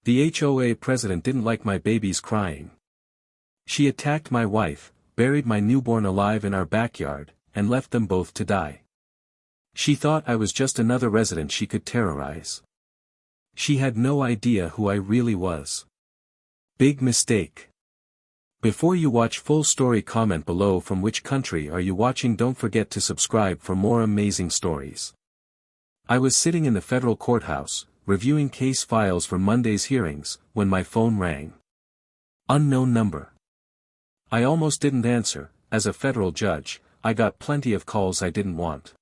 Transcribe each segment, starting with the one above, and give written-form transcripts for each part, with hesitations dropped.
The HOA president didn't like my babies crying. She attacked my wife, buried my newborn alive in our backyard, and left them both to die. She thought I was just another resident she could terrorize. She had no idea who I really was. Big mistake. Before you watch full story, comment below from which country are you watching. Don't forget to subscribe for more amazing stories. I was sitting in the federal courthouse, reviewing case files for Monday's hearings, when my phone rang. Unknown number. I almost didn't answer. As a federal judge, I got plenty of calls I didn't want.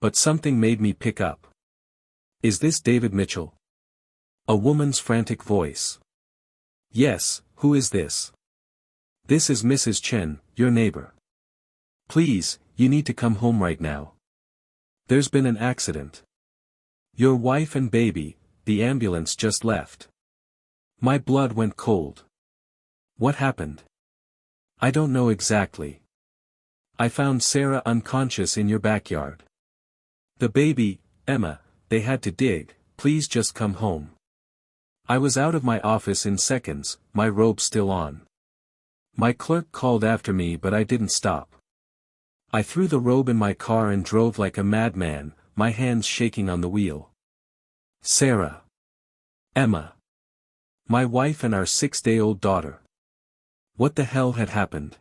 But something made me pick up. Is this David Mitchell? A woman's frantic voice. Yes, who is this? This is Mrs. Chen, your neighbor. Please, you need to come home right now. There's been an accident. Your wife and baby, the ambulance just left. My blood went cold. What happened? I don't know exactly. I found Sarah unconscious in your backyard. The baby, Emma, they had to dig. Please just come home. I was out of my office in seconds, my robe still on. My clerk called after me, but I didn't stop. I threw the robe in my car and drove like a madman, my hands shaking on the wheel. Sarah. Emma. My wife and our 6-day-old daughter. What the hell had happened?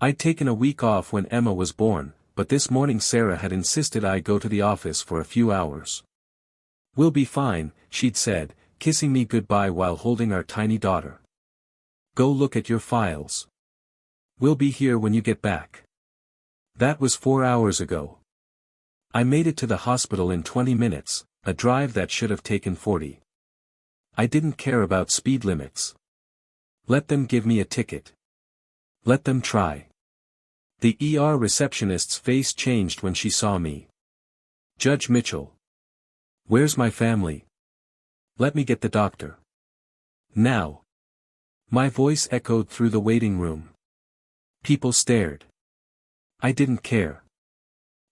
I'd taken a week off when Emma was born, but this morning Sarah had insisted I go to the office for a few hours. We'll be fine, she'd said, kissing me goodbye while holding our tiny daughter. Go look at your files. We'll be here when you get back. That was 4 hours ago. I made it to the hospital in 20 minutes, a drive that should have taken 40. I didn't care about speed limits. Let them give me a ticket. Let them try. The ER receptionist's face changed when she saw me. Judge Mitchell. Where's my family? Let me get the doctor. Now. My voice echoed through the waiting room. People stared. I didn't care.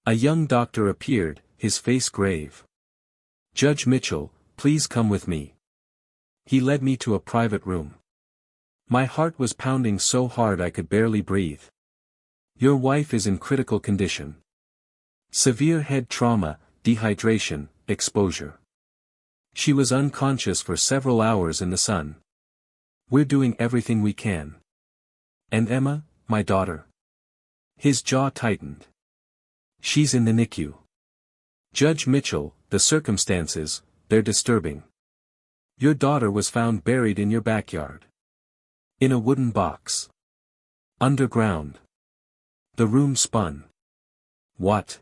A young doctor appeared, his face grave. Judge Mitchell, please come with me. He led me to a private room. My heart was pounding so hard I could barely breathe. Your wife is in critical condition. Severe head trauma, dehydration, exposure. She was unconscious for several hours in the sun. We're doing everything we can. And Emma, my daughter? His jaw tightened. She's in the NICU. Judge Mitchell, the circumstances, they're disturbing. Your daughter was found buried in your backyard. In a wooden box. Underground. The room spun. What?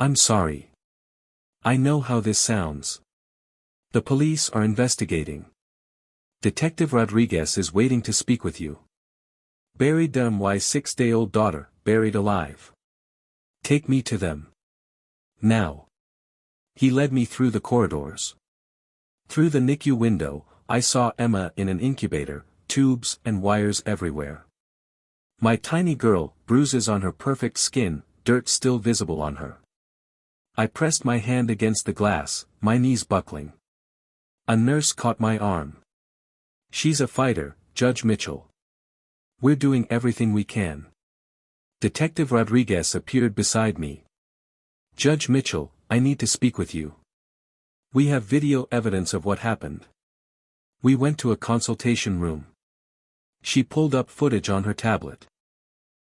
I'm sorry. I know how this sounds. The police are investigating. Detective Rodriguez is waiting to speak with you. Buried them. My 6-day-old daughter, buried alive. Take me to them. Now. He led me through the corridors. Through the NICU window, I saw Emma in an incubator, tubes and wires everywhere. My tiny girl, bruises on her perfect skin, dirt still visible on her. I pressed my hand against the glass, my knees buckling. A nurse caught my arm. She's a fighter, Judge Mitchell. We're doing everything we can. Detective Rodriguez appeared beside me. Judge Mitchell, I need to speak with you. We have video evidence of what happened. We went to a consultation room. She pulled up footage on her tablet.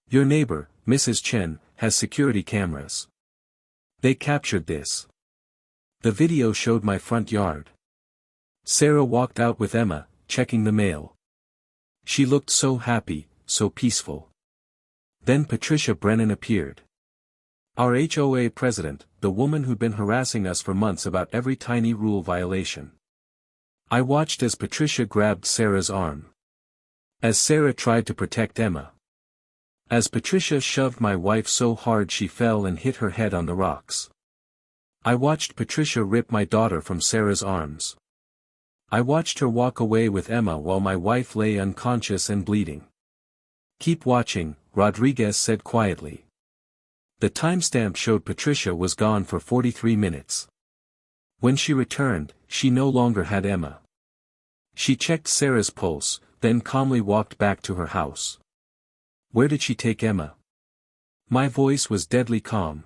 Your neighbor, Mrs. Chen, has security cameras. They captured this. The video showed my front yard. Sarah walked out with Emma, checking the mail. She looked so happy, so peaceful. Then Patricia Brennan appeared. Our HOA president, the woman who'd been harassing us for months about every tiny rule violation. I watched as Patricia grabbed Sarah's arm. As Sarah tried to protect Emma. As Patricia shoved my wife so hard she fell and hit her head on the rocks. I watched Patricia rip my daughter from Sarah's arms. I watched her walk away with Emma while my wife lay unconscious and bleeding. Keep watching, Rodriguez said quietly. The timestamp showed Patricia was gone for 43 minutes. When she returned, she no longer had Emma. She checked Sarah's pulse, then calmly walked back to her house. Where did she take Emma? My voice was deadly calm.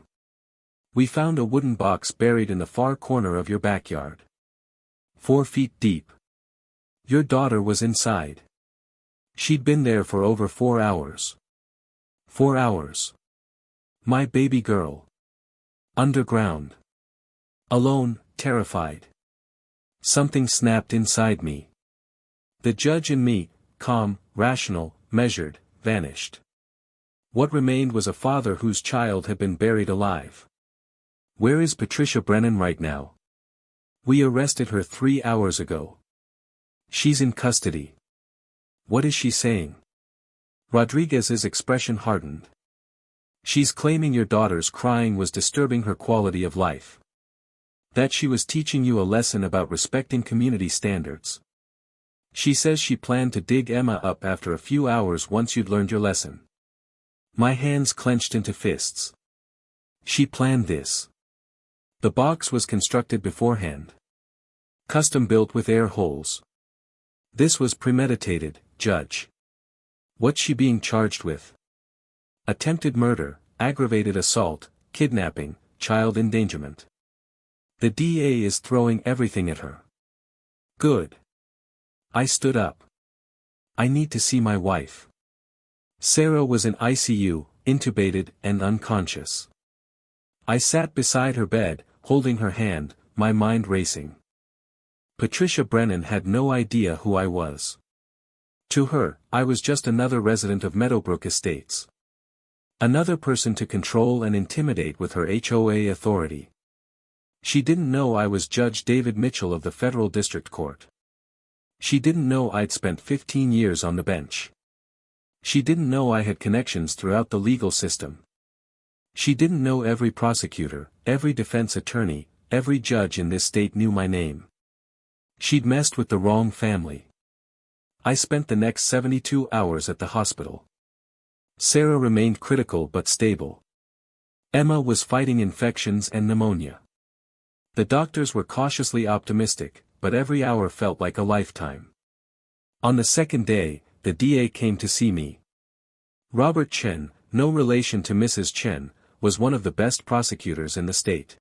We found a wooden box buried in the far corner of your backyard. 4 feet deep. Your daughter was inside. She'd been there for over 4 hours. 4 hours. My baby girl. Underground. Alone, terrified. Something snapped inside me. The judge in me, calm, rational, measured, vanished. What remained was a father whose child had been buried alive. Where is Patricia Brennan right now? We arrested her 3 hours ago. She's in custody. What is she saying? Rodriguez's expression hardened. She's claiming your daughter's crying was disturbing her quality of life. That she was teaching you a lesson about respecting community standards. She says she planned to dig Emma up after a few hours once you'd learned your lesson. My hands clenched into fists. She planned this. The box was constructed beforehand. Custom built with air holes. This was premeditated, Judge. What's she being charged with? Attempted murder, aggravated assault, kidnapping, child endangerment. The DA is throwing everything at her. Good. I stood up. I need to see my wife. Sarah was in ICU, intubated and unconscious. I sat beside her bed, holding her hand, my mind racing. Patricia Brennan had no idea who I was. To her, I was just another resident of Meadowbrook Estates. Another person to control and intimidate with her HOA authority. She didn't know I was Judge David Mitchell of the Federal District Court. She didn't know I'd spent 15 years on the bench. She didn't know I had connections throughout the legal system. She didn't know every prosecutor, every defense attorney, every judge in this state knew my name. She'd messed with the wrong family. I spent the next 72 hours at the hospital. Sarah remained critical but stable. Emma was fighting infections and pneumonia. The doctors were cautiously optimistic, but every hour felt like a lifetime. On the second day, the DA came to see me. Robert Chen, no relation to Mrs. Chen, was one of the best prosecutors in the state.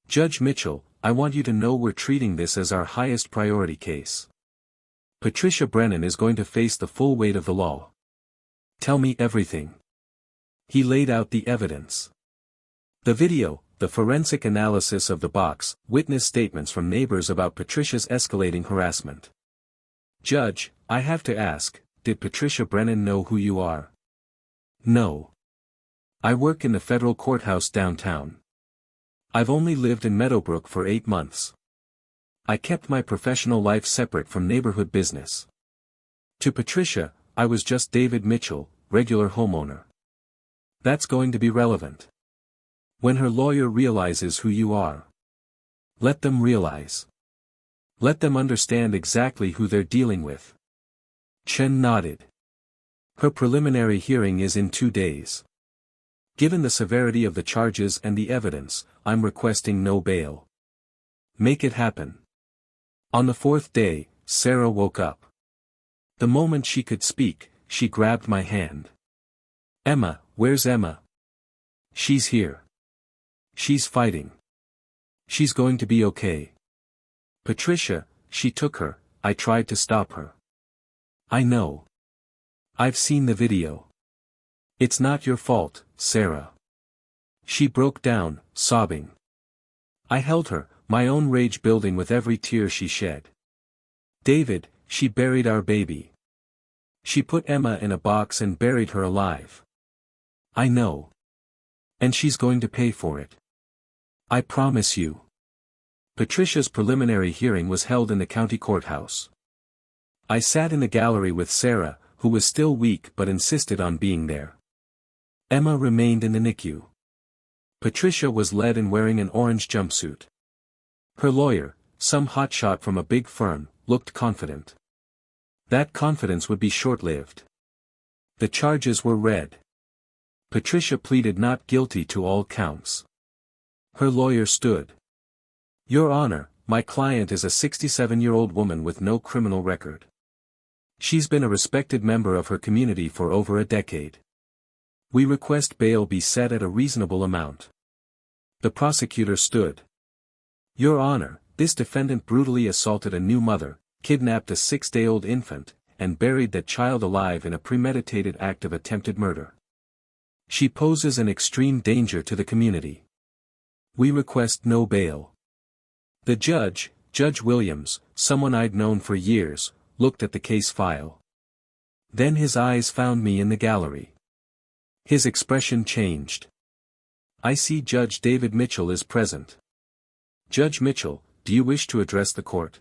Judge Mitchell, I want you to know we're treating this as our highest priority case. Patricia Brennan is going to face the full weight of the law. Tell me everything. He laid out the evidence. The video, the forensic analysis of the box, witness statements from neighbors about Patricia's escalating harassment. Judge, I have to ask, did Patricia Brennan know who you are? No. I work in the federal courthouse downtown. I've only lived in Meadowbrook for 8 months. I kept my professional life separate from neighborhood business. To Patricia, I was just David Mitchell, regular homeowner. That's going to be relevant. When her lawyer realizes who you are. Let them realize. Let them understand exactly who they're dealing with. Chen nodded. Her preliminary hearing is in 2 days. Given the severity of the charges and the evidence, I'm requesting no bail. Make it happen. On the 4th day, Sarah woke up. The moment she could speak, she grabbed my hand. Emma, where's Emma? She's here. She's fighting. She's going to be okay. Patricia, she took her, I tried to stop her. I know. I've seen the video. It's not your fault, Sarah. She broke down, sobbing. I held her, my own rage building with every tear she shed. David, she buried our baby. She put Emma in a box and buried her alive. I know. And she's going to pay for it. I promise you. Patricia's preliminary hearing was held in the county courthouse. I sat in the gallery with Sarah, who was still weak but insisted on being there. Emma remained in the NICU. Patricia was led in wearing an orange jumpsuit. Her lawyer, some hotshot from a big firm, looked confident. That confidence would be short-lived. The charges were read. Patricia pleaded not guilty to all counts. Her lawyer stood. Your Honor, my client is a 67-year-old woman with no criminal record. She's been a respected member of her community for over a decade. We request bail be set at a reasonable amount. The prosecutor stood. Your Honor, this defendant brutally assaulted a new mother, kidnapped a 6-day-old infant, and buried that child alive in a premeditated act of attempted murder. She poses an extreme danger to the community. We request no bail. The judge, Judge Williams, someone I'd known for years, looked at the case file. Then his eyes found me in the gallery. His expression changed. I see Judge David Mitchell is present. Judge Mitchell, do you wish to address the court?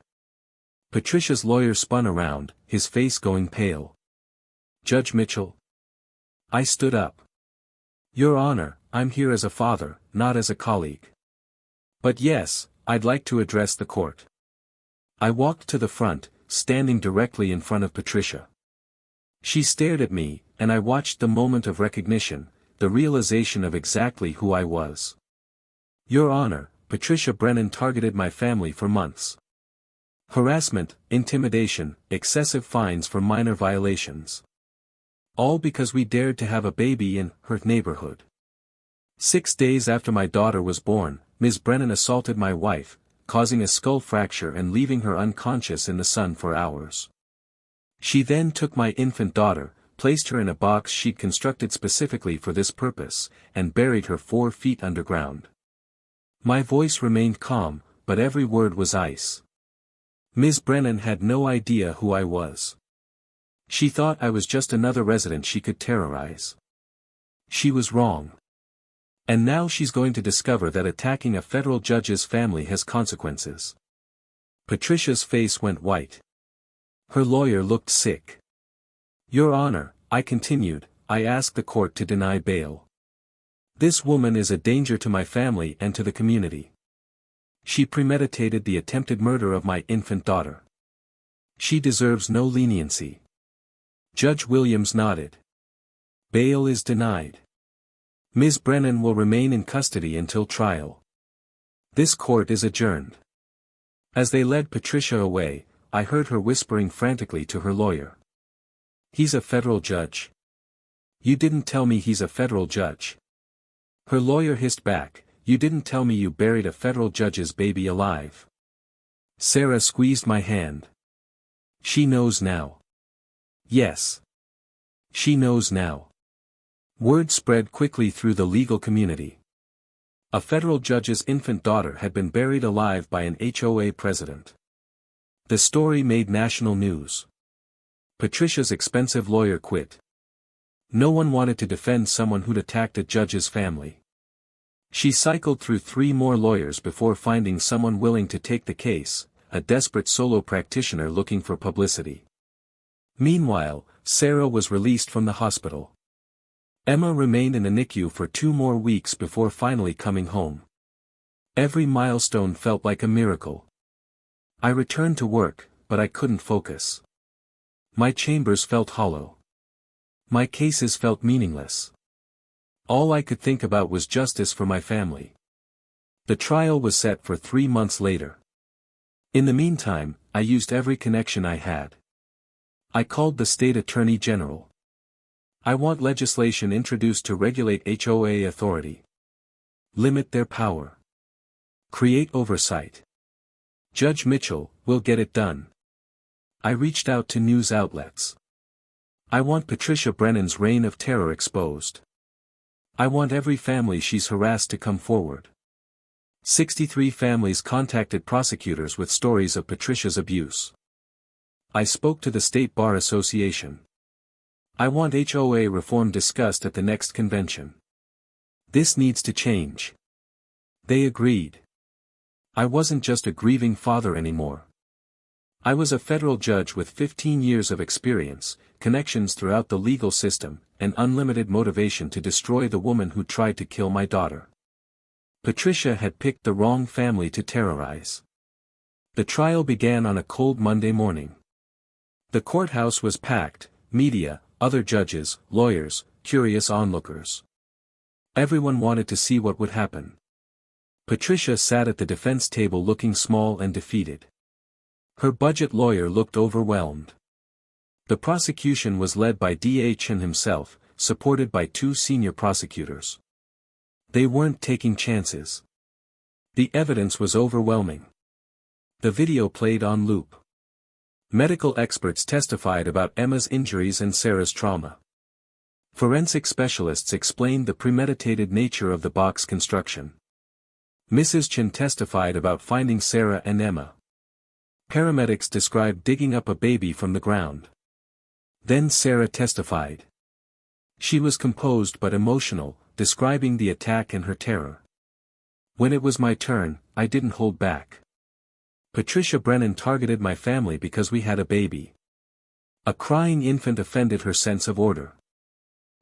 Patricia's lawyer spun around, his face going pale. Judge Mitchell? I stood up. Your Honor, I'm here as a father, not as a colleague. But yes, I'd like to address the court. I walked to the front, standing directly in front of Patricia. She stared at me, and I watched the moment of recognition, the realization of exactly who I was. Your Honor, Patricia Brennan targeted my family for months. Harassment, intimidation, excessive fines for minor violations. All because we dared to have a baby in her neighborhood. 6 days after my daughter was born, Ms. Brennan assaulted my wife, causing a skull fracture and leaving her unconscious in the sun for hours. She then took my infant daughter, placed her in a box she'd constructed specifically for this purpose, and buried her 4 feet underground. My voice remained calm, but every word was ice. Ms. Brennan had no idea who I was. She thought I was just another resident she could terrorize. She was wrong. And now she's going to discover that attacking a federal judge's family has consequences. Patricia's face went white. Her lawyer looked sick. Your Honor, I continued, I ask the court to deny bail. This woman is a danger to my family and to the community. She premeditated the attempted murder of my infant daughter. She deserves no leniency. Judge Williams nodded. Bail is denied. Ms. Brennan will remain in custody until trial. This court is adjourned. As they led Patricia away, I heard her whispering frantically to her lawyer. He's a federal judge. You didn't tell me he's a federal judge. Her lawyer hissed back, you didn't tell me you buried a federal judge's baby alive. Sarah squeezed my hand. She knows now. Yes. She knows now. Word spread quickly through the legal community. A federal judge's infant daughter had been buried alive by an HOA president. The story made national news. Patricia's expensive lawyer quit. No one wanted to defend someone who'd attacked a judge's family. She cycled through 3 more lawyers before finding someone willing to take the case, a desperate solo practitioner looking for publicity. Meanwhile, Sarah was released from the hospital. Emma remained in the NICU for 2 more weeks before finally coming home. Every milestone felt like a miracle. I returned to work, but I couldn't focus. My chambers felt hollow. My cases felt meaningless. All I could think about was justice for my family. The trial was set for 3 months later. In the meantime, I used every connection I had. I called the state attorney general. I want legislation introduced to regulate HOA authority. Limit their power. Create oversight. Judge Mitchell, we'll get it done. I reached out to news outlets. I want Patricia Brennan's reign of terror exposed. I want every family she's harassed to come forward. 63 families contacted prosecutors with stories of Patricia's abuse. I spoke to the State Bar Association. I want HOA reform discussed at the next convention. This needs to change. They agreed. I wasn't just a grieving father anymore. I was a federal judge with 15 years of experience, connections throughout the legal system, and unlimited motivation to destroy the woman who tried to kill my daughter. Patricia had picked the wrong family to terrorize. The trial began on a cold Monday morning. The courthouse was packed, media, other judges, lawyers, curious onlookers. Everyone wanted to see what would happen. Patricia sat at the defense table looking small and defeated. Her budget lawyer looked overwhelmed. The prosecution was led by D.H. and himself, supported by 2 senior prosecutors. They weren't taking chances. The evidence was overwhelming. The video played on loop. Medical experts testified about Emma's injuries and Sarah's trauma. Forensic specialists explained the premeditated nature of the box construction. Mrs. Chen testified about finding Sarah and Emma. Paramedics described digging up a baby from the ground. Then Sarah testified. She was composed but emotional, describing the attack and her terror. When it was my turn, I didn't hold back. Patricia Brennan targeted my family because we had a baby. A crying infant offended her sense of order.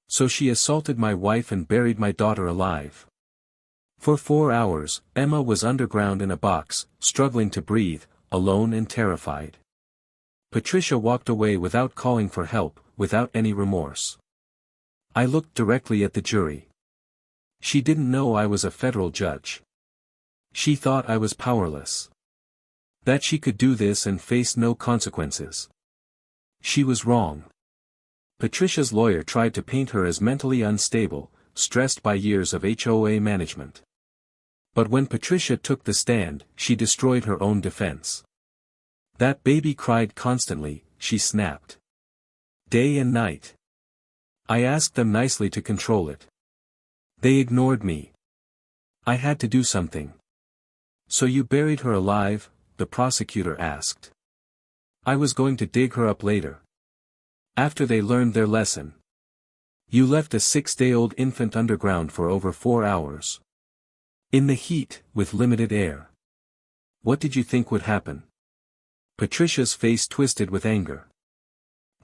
So she assaulted my wife and buried my daughter alive. For 4 hours, Emma was underground in a box, struggling to breathe, alone and terrified. Patricia walked away without calling for help, without any remorse. I looked directly at the jury. She didn't know I was a federal judge. She thought I was powerless. That she could do this and face no consequences. She was wrong. Patricia's lawyer tried to paint her as mentally unstable, stressed by years of HOA management. But when Patricia took the stand, she destroyed her own defense. That baby cried constantly, she snapped. Day and night. I asked them nicely to control it. They ignored me. I had to do something. So you buried her alive? The prosecutor asked. I was going to dig her up later. After they learned their lesson. You left a 6-day-old infant underground for over 4 hours. In the heat, with limited air. What did you think would happen? Patricia's face twisted with anger.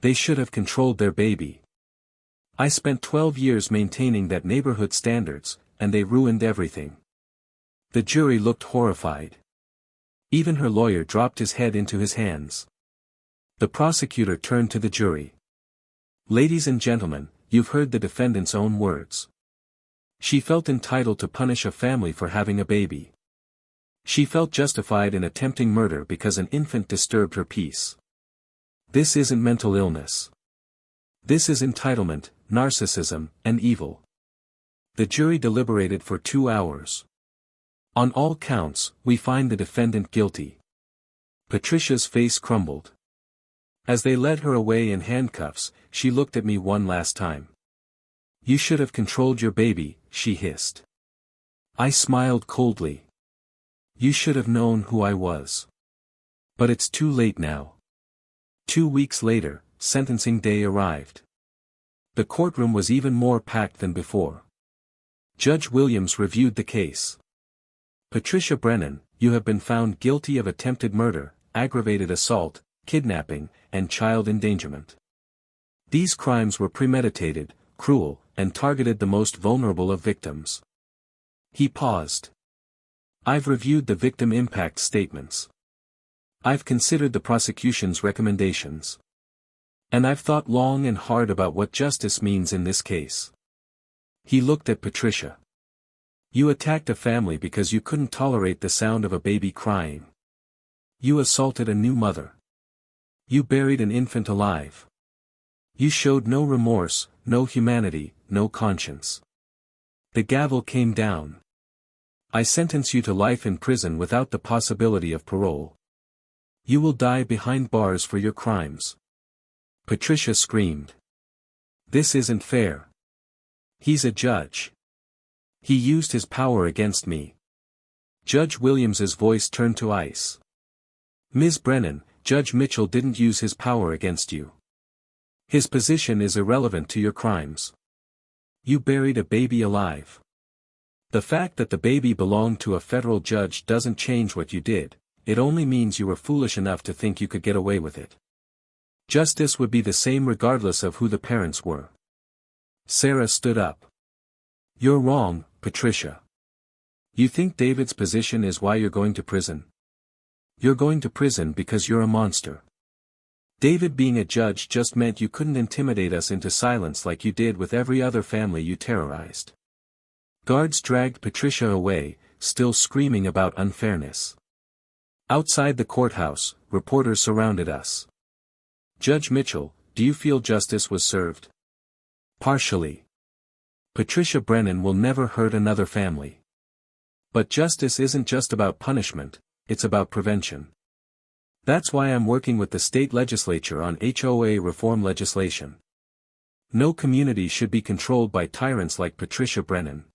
They should have controlled their baby. I spent 12 years maintaining that neighborhood standards, and they ruined everything. The jury looked horrified. Even her lawyer dropped his head into his hands. The prosecutor turned to the jury. Ladies and gentlemen, you've heard the defendant's own words. She felt entitled to punish a family for having a baby. She felt justified in attempting murder because an infant disturbed her peace. This isn't mental illness. This is entitlement, narcissism, and evil. The jury deliberated for 2 hours. On all counts, we find the defendant guilty. Patricia's face crumbled. As they led her away in handcuffs, she looked at me one last time. You should have controlled your baby, she hissed. I smiled coldly. You should have known who I was. But it's too late now. 2 weeks later, sentencing day arrived. The courtroom was even more packed than before. Judge Williams reviewed the case. Patricia Brennan, you have been found guilty of attempted murder, aggravated assault, kidnapping, and child endangerment. These crimes were premeditated, cruel, and targeted the most vulnerable of victims. He paused. I've reviewed the victim impact statements. I've considered the prosecution's recommendations. And I've thought long and hard about what justice means in this case. He looked at Patricia. You attacked a family because you couldn't tolerate the sound of a baby crying. You assaulted a new mother. You buried an infant alive. You showed no remorse, no humanity, no conscience. The gavel came down. I sentence you to life in prison without the possibility of parole. You will die behind bars for your crimes. Patricia screamed. This isn't fair. He's a judge. He used his power against me. Judge Williams's voice turned to ice. Ms. Brennan, Judge Mitchell didn't use his power against you. His position is irrelevant to your crimes. You buried a baby alive. The fact that the baby belonged to a federal judge doesn't change what you did, it only means you were foolish enough to think you could get away with it. Justice would be the same regardless of who the parents were. Sarah stood up. You're wrong, Patricia. You think David's position is why you're going to prison? You're going to prison because you're a monster. David being a judge just meant you couldn't intimidate us into silence like you did with every other family you terrorized. Guards dragged Patricia away, still screaming about unfairness. Outside the courthouse, reporters surrounded us. "Judge Mitchell, do you feel justice was served?" "Partially. Patricia Brennan will never hurt another family." "But justice isn't just about punishment, it's about prevention. That's why I'm working with the state legislature on HOA reform legislation. No community should be controlled by tyrants like Patricia Brennan."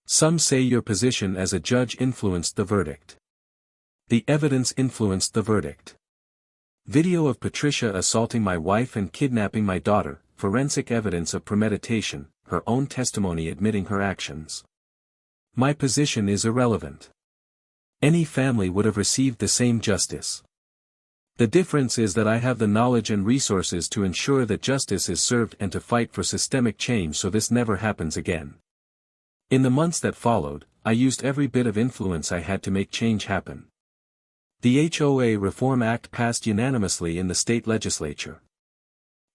"Some say your position as a judge influenced the verdict." "The evidence influenced the verdict. Video of Patricia assaulting my wife and kidnapping my daughter, forensic evidence of premeditation, her own testimony admitting her actions. My position is irrelevant. Any family would have received the same justice. The difference is that I have the knowledge and resources to ensure that justice is served and to fight for systemic change so this never happens again." In the months that followed, I used every bit of influence I had to make change happen. The HOA Reform Act passed unanimously in the state legislature.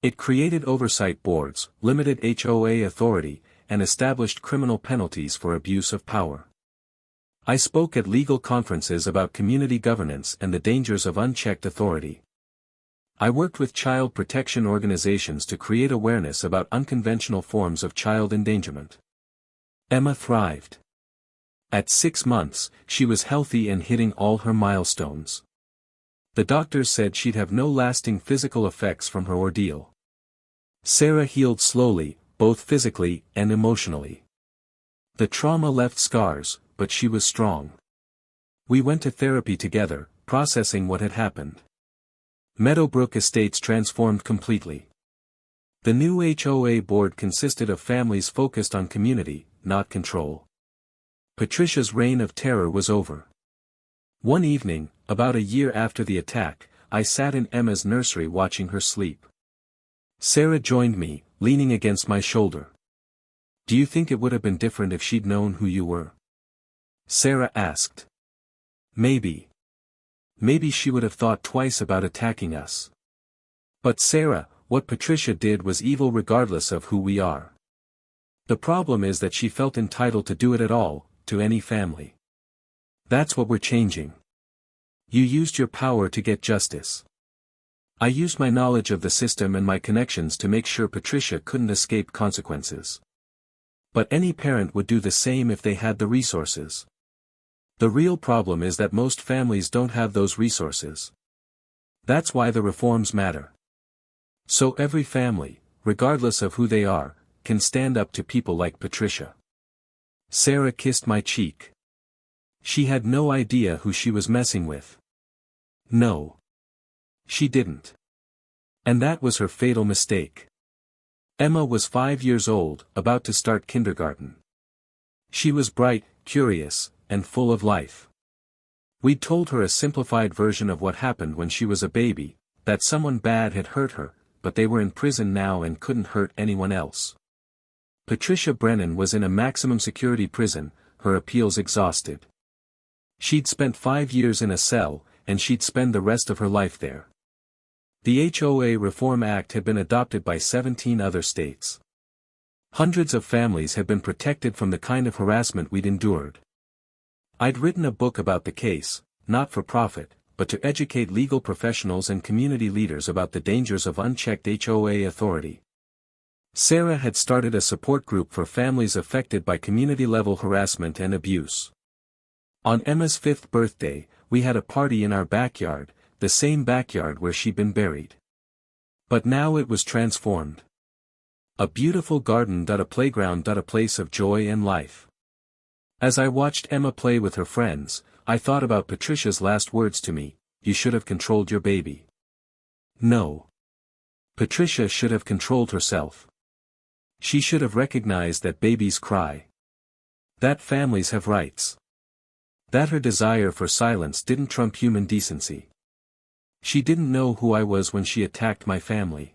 It created oversight boards, limited HOA authority, and established criminal penalties for abuse of power. I spoke at legal conferences about community governance and the dangers of unchecked authority. I worked with child protection organizations to create awareness about unconventional forms of child endangerment. Emma thrived. At 6 months, she was healthy and hitting all her milestones. The doctors said she'd have no lasting physical effects from her ordeal. Sarah healed slowly, both physically and emotionally. The trauma left scars, but she was strong. We went to therapy together, processing what had happened. Meadowbrook Estates transformed completely. The new HOA board consisted of families focused on community, not control. Patricia's reign of terror was over. One evening, about a year after the attack, I sat in Emma's nursery watching her sleep. Sarah joined me, leaning against my shoulder. "Do you think it would have been different if she'd known who you were?" Sarah asked. "Maybe. Maybe she would have thought twice about attacking us. But Sarah, what Patricia did was evil regardless of who we are. The problem is that she felt entitled to do it at all, to any family. That's what we're changing. You used your power to get justice. I used my knowledge of the system and my connections to make sure Patricia couldn't escape consequences. But any parent would do the same if they had the resources. The real problem is that most families don't have those resources. That's why the reforms matter. So every family, regardless of who they are, can stand up to people like Patricia." Sarah kissed my cheek. She had no idea who she was messing with. No. She didn't. And that was her fatal mistake. Emma was 5 years old, about to start kindergarten. She was bright, curious, and full of life. We'd told her a simplified version of what happened when she was a baby, that someone bad had hurt her, but they were in prison now and couldn't hurt anyone else. Patricia Brennan was in a maximum security prison, her appeals exhausted. She'd spent 5 years in a cell, and she'd spend the rest of her life there. The HOA Reform Act had been adopted by 17 other states. Hundreds of families had been protected from the kind of harassment we'd endured. I'd written a book about the case, not for profit, but to educate legal professionals and community leaders about the dangers of unchecked HOA authority. Sarah had started a support group for families affected by community-level harassment and abuse. On Emma's 5th birthday, we had a party in our backyard, the same backyard where she'd been buried. But now it was transformed. A beautiful garden, a playground, a place of joy and life. As I watched Emma play with her friends, I thought about Patricia's last words to me: "You should have controlled your baby." No. Patricia should have controlled herself. She should have recognized that babies cry. That families have rights. That her desire for silence didn't trump human decency. She didn't know who I was when she attacked my family.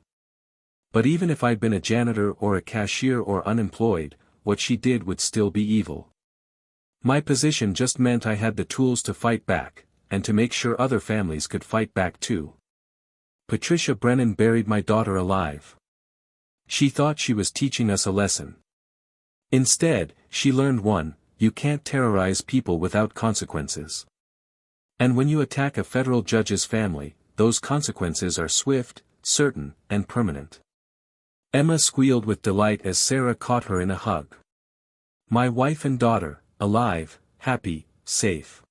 But even if I'd been a janitor or a cashier or unemployed, what she did would still be evil. My position just meant I had the tools to fight back, and to make sure other families could fight back too. Patricia Brennan buried my daughter alive. She thought she was teaching us a lesson. Instead, she learned one: you can't terrorize people without consequences. And when you attack a federal judge's family, those consequences are swift, certain, and permanent. Emma squealed with delight as Sarah caught her in a hug. My wife and daughter, alive, happy, safe.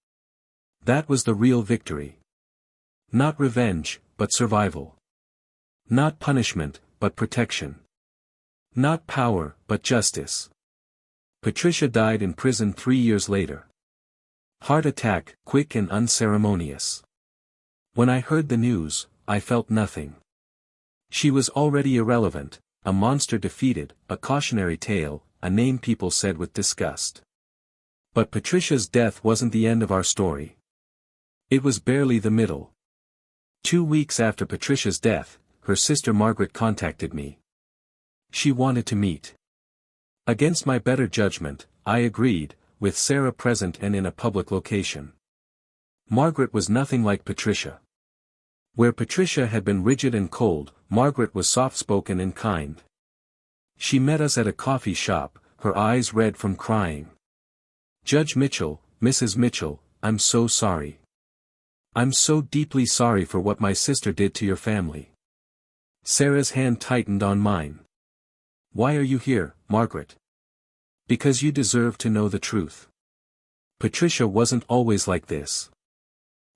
That was the real victory. Not revenge, but survival. Not punishment, but protection. Not power, but justice. Patricia died in prison 3 years later. Heart attack, quick and unceremonious. When I heard the news, I felt nothing. She was already irrelevant, a monster defeated, a cautionary tale, a name people said with disgust. But Patricia's death wasn't the end of our story. It was barely the middle. 2 weeks after Patricia's death, her sister Margaret contacted me. She wanted to meet. Against my better judgment, I agreed, with Sarah present and in a public location. Margaret was nothing like Patricia. Where Patricia had been rigid and cold, Margaret was soft-spoken and kind. She met us at a coffee shop, her eyes red from crying. Judge Mitchell, Mrs. Mitchell, I'm so sorry. I'm so deeply sorry for what my sister did to your family. Sarah's hand tightened on mine. Why are you here, Margaret? Because you deserve to know the truth. Patricia wasn't always like this.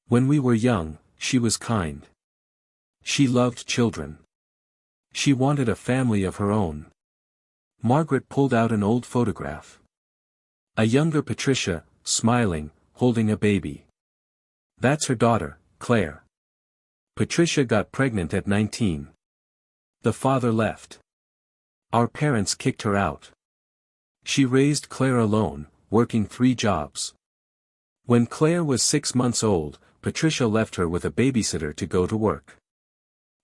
When we were young, she was kind. She loved children. She wanted a family of her own. Margaret pulled out an old photograph. A younger Patricia, smiling, holding a baby. That's her daughter, Claire. Patricia got pregnant at 19. The father left. Our parents kicked her out. She raised Claire alone, working 3 jobs. When Claire was 6 months old, Patricia left her with a babysitter to go to work.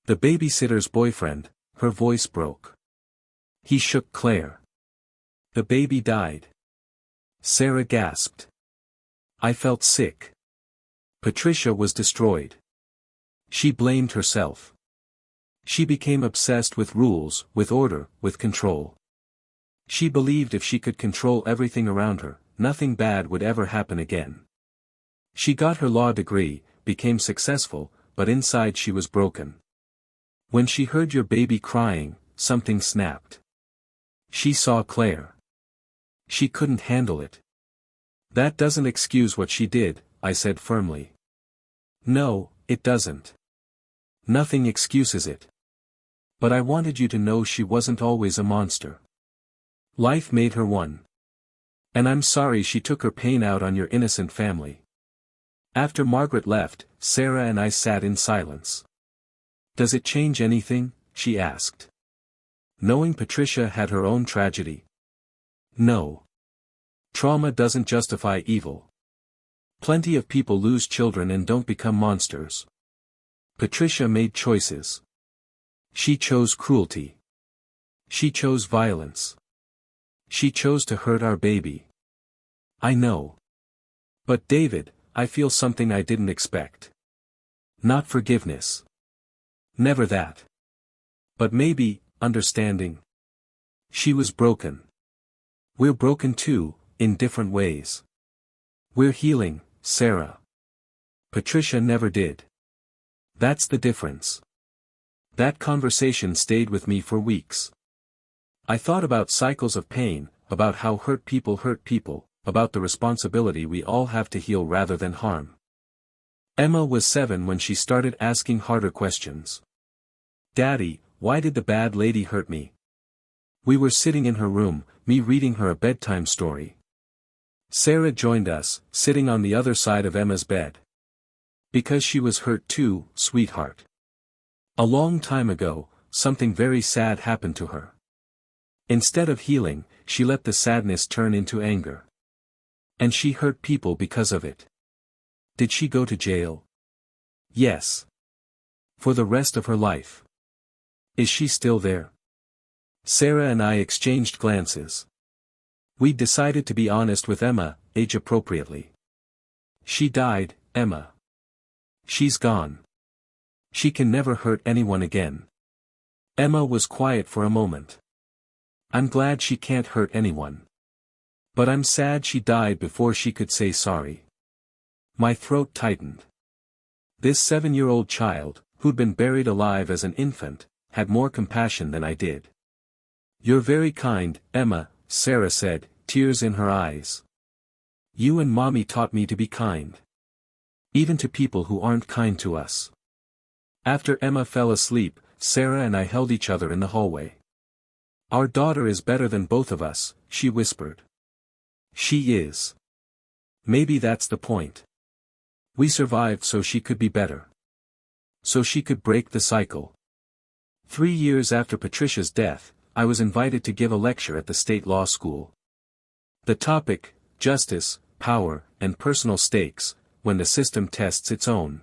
The babysitter's boyfriend, her voice broke. He shook Claire. The baby died. Sarah gasped. I felt sick. Patricia was destroyed. She blamed herself. She became obsessed with rules, with order, with control. She believed if she could control everything around her, nothing bad would ever happen again. She got her law degree, became successful, but inside she was broken. When she heard your baby crying, something snapped. She saw Claire. She couldn't handle it. That doesn't excuse what she did, I said firmly. No, it doesn't. Nothing excuses it. But I wanted you to know she wasn't always a monster. Life made her one. And I'm sorry she took her pain out on your innocent family. After Margaret left, Sarah and I sat in silence. Does it change anything? She asked. Knowing Patricia had her own tragedy. No. Trauma doesn't justify evil. Plenty of people lose children and don't become monsters. Patricia made choices. She chose cruelty. She chose violence. She chose to hurt our baby. I know. But David, I feel something I didn't expect. Not forgiveness. Never that. But maybe, understanding. She was broken. We're broken too, in different ways. We're healing, Sarah. Patricia never did. That's the difference. That conversation stayed with me for weeks. I thought about cycles of pain, about how hurt people, about the responsibility we all have to heal rather than harm. Emma was 7 when she started asking harder questions. Daddy, why did the bad lady hurt me? We were sitting in her room, me reading her a bedtime story. Sarah joined us, sitting on the other side of Emma's bed. Because she was hurt too, sweetheart. A long time ago, something very sad happened to her. Instead of healing, she let the sadness turn into anger. And she hurt people because of it. Did she go to jail? Yes. For the rest of her life. Is she still there? Sarah and I exchanged glances. We decided to be honest with Emma, age appropriately. She died, Emma. She's gone. She can never hurt anyone again. Emma was quiet for a moment. I'm glad she can't hurt anyone. But I'm sad she died before she could say sorry. My throat tightened. This 7-year-old child, who'd been buried alive as an infant, had more compassion than I did. You're very kind, Emma, Sarah said, tears in her eyes. You and Mommy taught me to be kind. Even to people who aren't kind to us. After Emma fell asleep, Sarah and I held each other in the hallway. Our daughter is better than both of us, she whispered. She is. Maybe that's the point. We survived so she could be better. So she could break the cycle. 3 years after Patricia's death, I was invited to give a lecture at the state law school. The topic, justice, power, and personal stakes, when the system tests its own.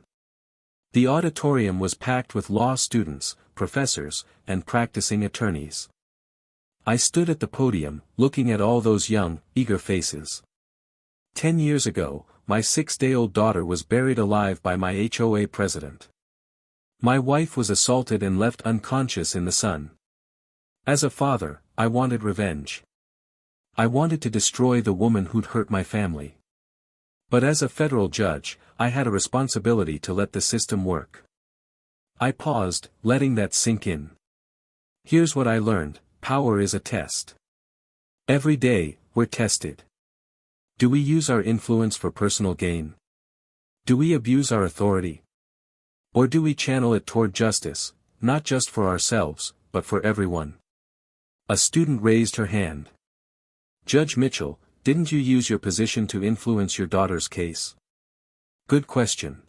The auditorium was packed with law students, professors, and practicing attorneys. I stood at the podium, looking at all those young, eager faces. 10 years ago, my 6-day-old daughter was buried alive by my HOA president. My wife was assaulted and left unconscious in the sun. As a father, I wanted revenge. I wanted to destroy the woman who'd hurt my family. But as a federal judge, I had a responsibility to let the system work. I paused, letting that sink in. Here's what I learned: power is a test. Every day, we're tested. Do we use our influence for personal gain? Do we abuse our authority? Or do we channel it toward justice, not just for ourselves, but for everyone? A student raised her hand. Judge Mitchell, didn't you use your position to influence your daughter's case? Good question.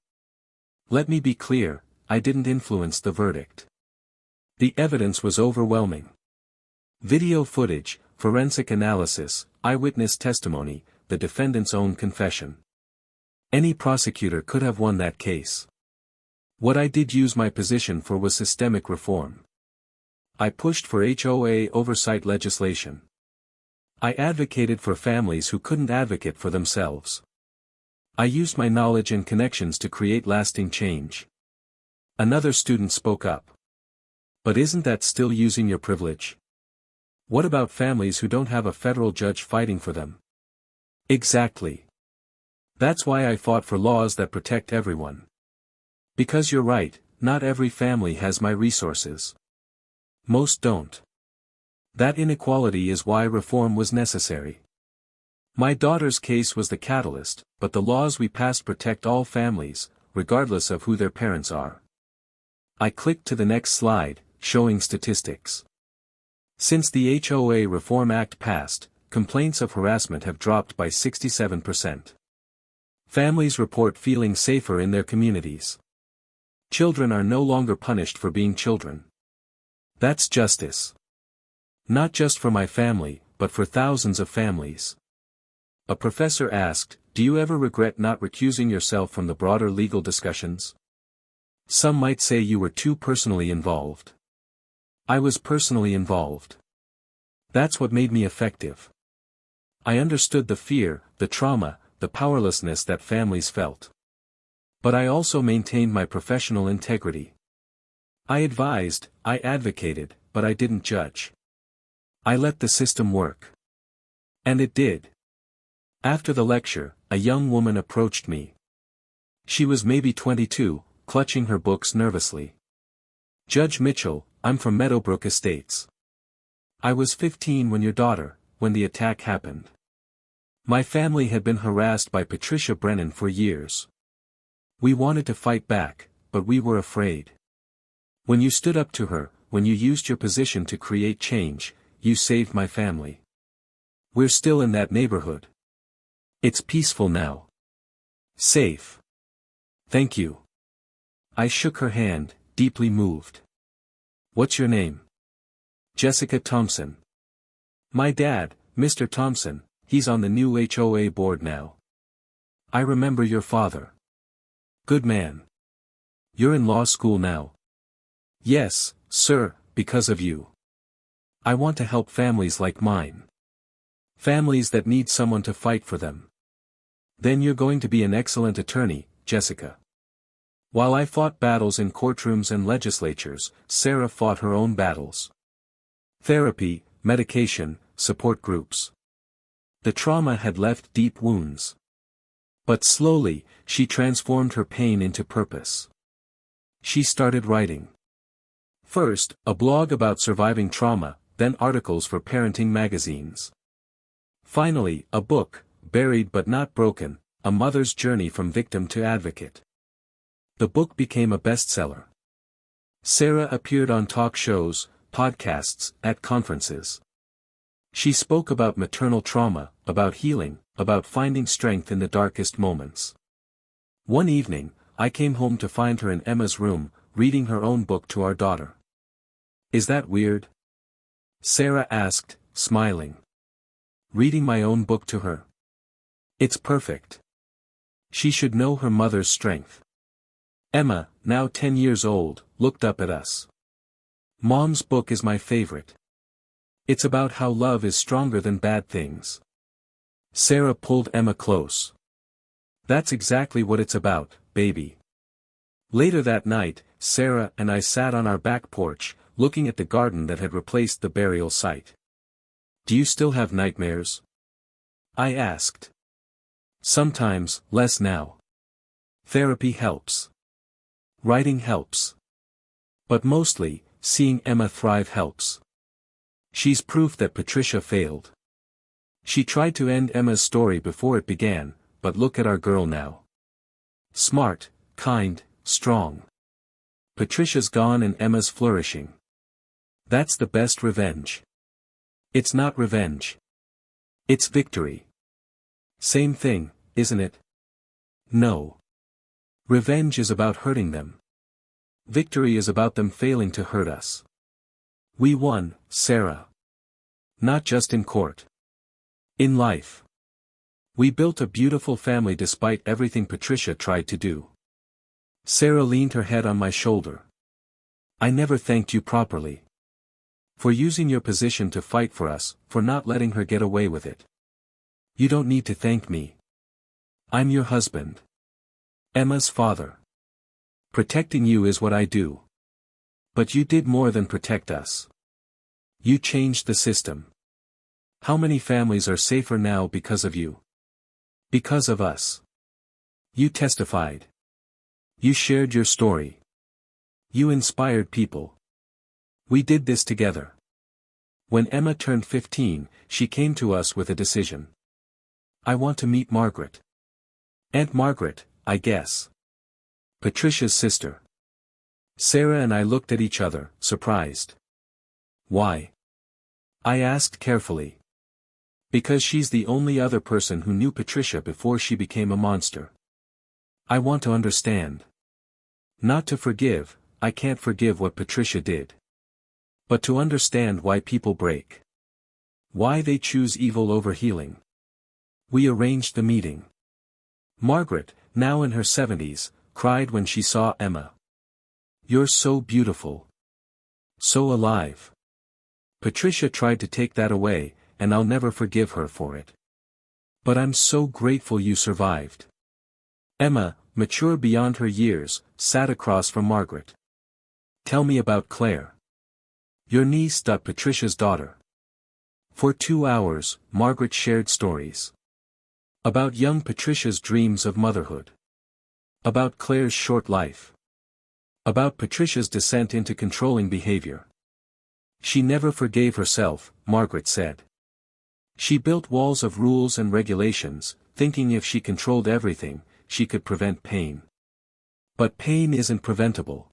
Let me be clear, I didn't influence the verdict. The evidence was overwhelming. Video footage, forensic analysis, eyewitness testimony, the defendant's own confession. Any prosecutor could have won that case. What I did use my position for was systemic reform. I pushed for HOA oversight legislation. I advocated for families who couldn't advocate for themselves. I used my knowledge and connections to create lasting change. Another student spoke up. But isn't that still using your privilege? What about families who don't have a federal judge fighting for them? Exactly. That's why I fought for laws that protect everyone. Because you're right, not every family has my resources. Most don't. That inequality is why reform was necessary. My daughter's case was the catalyst, but the laws we passed protect all families, regardless of who their parents are. I clicked to the next slide, showing statistics. Since the HOA Reform Act passed, complaints of harassment have dropped by 67%. Families report feeling safer in their communities. Children are no longer punished for being children. That's justice. Not just for my family, but for thousands of families. A professor asked, "Do you ever regret not recusing yourself from the broader legal discussions?" Some might say you were too personally involved. I was personally involved. That's what made me effective. I understood the fear, the trauma, the powerlessness that families felt. But I also maintained my professional integrity. I advised, I advocated, but I didn't judge. I let the system work. And it did. After the lecture, a young woman approached me. She was maybe 22, clutching her books nervously. "Judge Mitchell, I'm from Meadowbrook Estates. I was 15 when the attack happened. My family had been harassed by Patricia Brennan for years. We wanted to fight back, but we were afraid. When you stood up to her, when you used your position to create change, you saved my family. We're still in that neighborhood. It's peaceful now. Safe. Thank you." I shook her hand, deeply moved. "What's your name?" "Jessica Thompson." "My dad, Mr. Thompson, he's on the new HOA board now." "I remember your father. Good man. You're in law school now." "Yes, sir, because of you. I want to help families like mine. Families that need someone to fight for them." "Then you're going to be an excellent attorney, Jessica." While I fought battles in courtrooms and legislatures, Sarah fought her own battles. Therapy, medication, support groups. The trauma had left deep wounds. But slowly, she transformed her pain into purpose. She started writing. First, a blog about surviving trauma, then articles for parenting magazines. Finally, a book, Buried but Not Broken, A Mother's Journey from Victim to Advocate. The book became a bestseller. Sarah appeared on talk shows, podcasts, at conferences. She spoke about maternal trauma, about healing, about finding strength in the darkest moments. One evening, I came home to find her in Emma's room, reading her own book to our daughter. "Is that weird?" Sarah asked, smiling. "Reading my own book to her? It's perfect. She should know her mother's strength." Emma, now 10 years old, looked up at us. "Mom's book is my favorite. It's about how love is stronger than bad things." Sarah pulled Emma close. "That's exactly what it's about, baby." Later that night, Sarah and I sat on our back porch, looking at the garden that had replaced the burial site. "Do you still have nightmares?" I asked. "Sometimes, less now. Therapy helps. Writing helps. But mostly, seeing Emma thrive helps. She's proof that Patricia failed. She tried to end Emma's story before it began, but look at our girl now. Smart, kind, strong. Patricia's gone and Emma's flourishing. That's the best revenge. It's not revenge. It's victory. Same thing, isn't it? No. Revenge is about hurting them. Victory is about them failing to hurt us. We won, Sarah. Not just in court. In life. We built a beautiful family despite everything Patricia tried to do." Sarah leaned her head on my shoulder. "I never thanked you properly. For using your position to fight for us, for not letting her get away with it. You don't need to thank me. I'm your husband. Emma's father. Protecting you is what I do. But you did more than protect us. You changed the system. How many families are safer now because of you? Because of us. You testified. You shared your story. You inspired people. We did this together." When Emma turned 15, she came to us with a decision. "I want to meet Margaret." "Aunt Margaret, I guess. Patricia's sister." Sarah and I looked at each other, surprised. "Why?" I asked carefully. "Because she's the only other person who knew Patricia before she became a monster. I want to understand. Not to forgive, I can't forgive what Patricia did. But to understand why people break. Why they choose evil over healing." We arranged the meeting. Margaret, now in her 70s, cried when she saw Emma. "You're so beautiful. So alive." Patricia tried to take that away, and I'll never forgive her for it. But I'm so grateful you survived. Emma, mature beyond her years, sat across from Margaret. "Tell me about Claire. Your niece. Patricia's daughter." For 2 hours, Margaret shared stories. About young Patricia's dreams of motherhood. About Claire's short life. About Patricia's descent into controlling behavior. She never forgave herself, Margaret said. She built walls of rules and regulations, thinking if she controlled everything, she could prevent pain. But pain isn't preventable.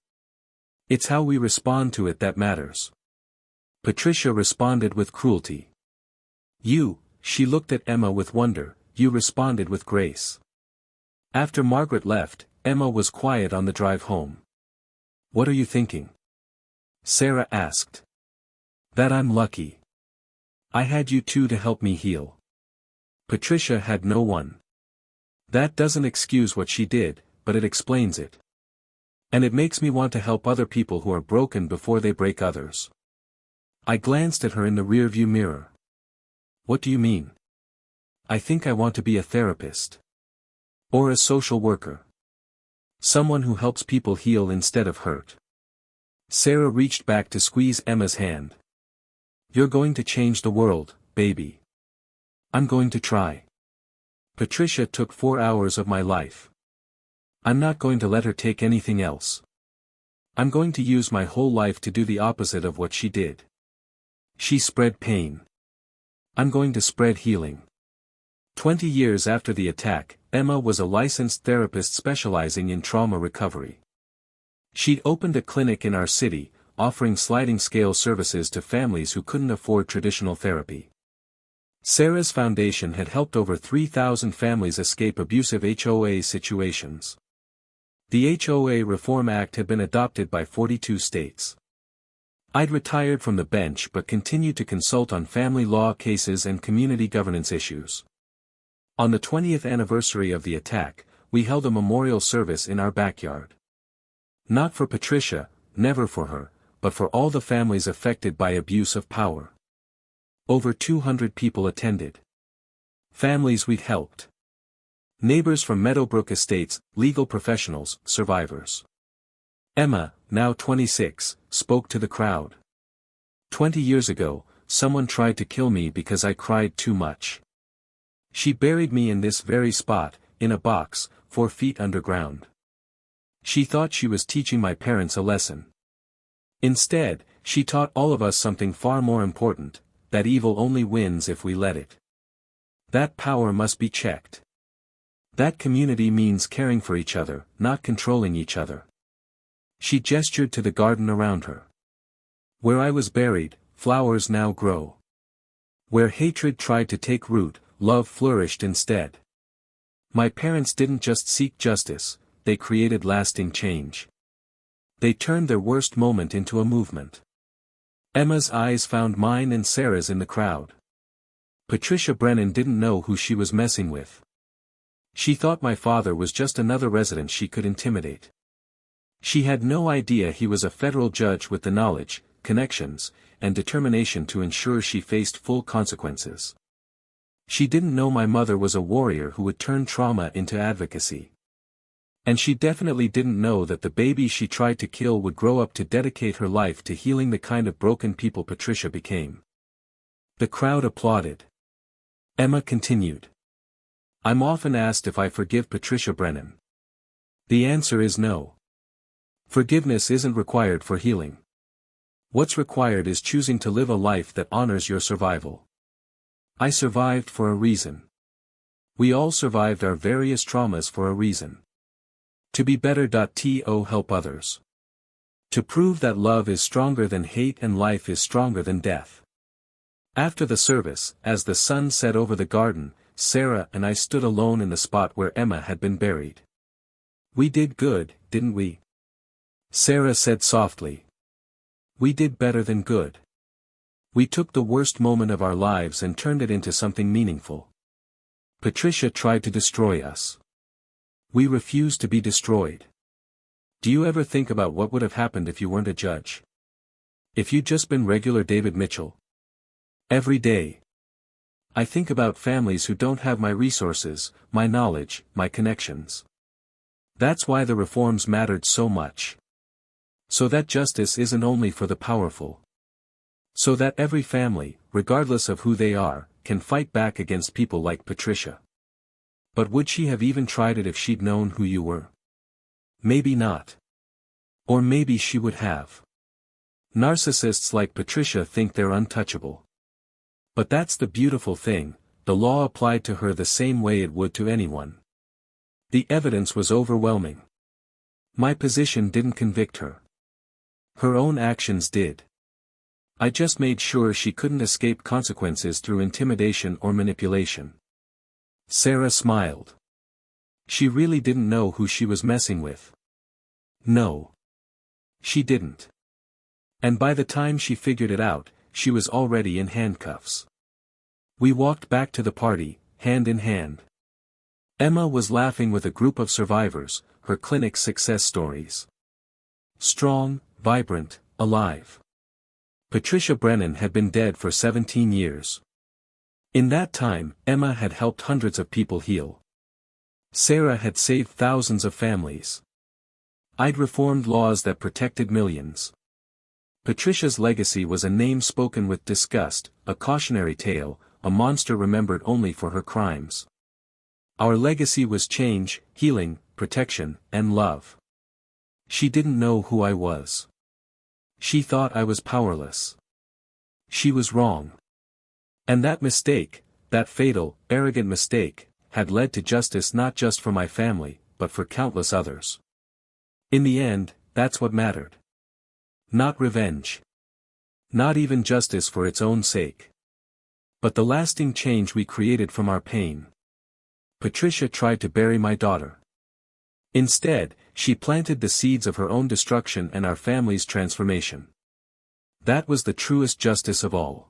It's how we respond to it that matters. Patricia responded with cruelty. She looked at Emma with wonder, you responded with grace. After Margaret left, Emma was quiet on the drive home. "What are you thinking?" Sarah asked. "That I'm lucky. I had you two to help me heal. Patricia had no one. That doesn't excuse what she did, but it explains it. And it makes me want to help other people who are broken before they break others." I glanced at her in the rearview mirror. "What do you mean?" "I think I want to be a therapist. Or a social worker. Someone who helps people heal instead of hurt." Sarah reached back to squeeze Emma's hand. "You're going to change the world, baby. I'm going to try. Patricia took 4 hours of my life. I'm not going to let her take anything else. I'm going to use my whole life to do the opposite of what she did. She spread pain. I'm going to spread healing. 20 years after the attack, Emma was a licensed therapist specializing in trauma recovery. She'd opened a clinic in our city, offering sliding scale services to families who couldn't afford traditional therapy. Sarah's foundation had helped over 3,000 families escape abusive HOA situations. The HOA Reform Act had been adopted by 42 states. I'd retired from the bench but continued to consult on family law cases and community governance issues. On the 20th anniversary of the attack, we held a memorial service in our backyard. Not for Patricia, never for her, but for all the families affected by abuse of power. Over 200 people attended. Families we'd helped. Neighbors from Meadowbrook Estates, legal professionals, survivors. Emma, now 26, spoke to the crowd. 20 years ago, someone tried to kill me because I cried too much. She buried me in this very spot, in a box, 4 feet underground. She thought she was teaching my parents a lesson. Instead, she taught all of us something far more important, that evil only wins if we let it. That power must be checked. That community means caring for each other, not controlling each other. She gestured to the garden around her. Where I was buried, flowers now grow. Where hatred tried to take root, love flourished instead. My parents didn't just seek justice, they created lasting change. They turned their worst moment into a movement. Emma's eyes found mine and Sarah's in the crowd. Patricia Brennan didn't know who she was messing with. She thought my father was just another resident she could intimidate. She had no idea he was a federal judge with the knowledge, connections, and determination to ensure she faced full consequences. She didn't know my mother was a warrior who would turn trauma into advocacy. And she definitely didn't know that the baby she tried to kill would grow up to dedicate her life to healing the kind of broken people Patricia became. The crowd applauded. Emma continued. I'm often asked if I forgive Patricia Brennan. The answer is no. Forgiveness isn't required for healing. What's required is choosing to live a life that honors your survival. I survived for a reason. We all survived our various traumas for a reason. To be better. To help others. To prove that love is stronger than hate and life is stronger than death. After the service, as the sun set over the garden, Sarah and I stood alone in the spot where Emma had been buried. We did good, didn't we? Sarah said softly. We did better than good. We took the worst moment of our lives and turned it into something meaningful. Patricia tried to destroy us. We refused to be destroyed. Do you ever think about what would have happened if you weren't a judge? If you'd just been regular David Mitchell? Every day. I think about families who don't have my resources, my knowledge, my connections. That's why the reforms mattered so much. So that justice isn't only for the powerful. So that every family, regardless of who they are, can fight back against people like Patricia. But would she have even tried it if she'd known who you were? Maybe not. Or maybe she would have. Narcissists like Patricia think they're untouchable. But that's the beautiful thing, the law applied to her the same way it would to anyone. The evidence was overwhelming. My position didn't convict her. Her own actions did. I just made sure she couldn't escape consequences through intimidation or manipulation. Sarah smiled. She really didn't know who she was messing with. No. She didn't. And by the time she figured it out, she was already in handcuffs. We walked back to the party, hand in hand. Emma was laughing with a group of survivors, her clinic's success stories. Strong, vibrant, alive. Patricia Brennan had been dead for 17 years. In that time, Emma had helped hundreds of people heal. Sarah had saved thousands of families. I'd reformed laws that protected millions. Patricia's legacy was a name spoken with disgust, a cautionary tale, a monster remembered only for her crimes. Our legacy was change, healing, protection, and love. She didn't know who I was. She thought I was powerless. She was wrong. And that mistake, that fatal, arrogant mistake, had led to justice not just for my family, but for countless others. In the end, that's what mattered. Not revenge. Not even justice for its own sake. But the lasting change we created from our pain. Patricia tried to bury my daughter. Instead, she planted the seeds of her own destruction and our family's transformation. That was the truest justice of all.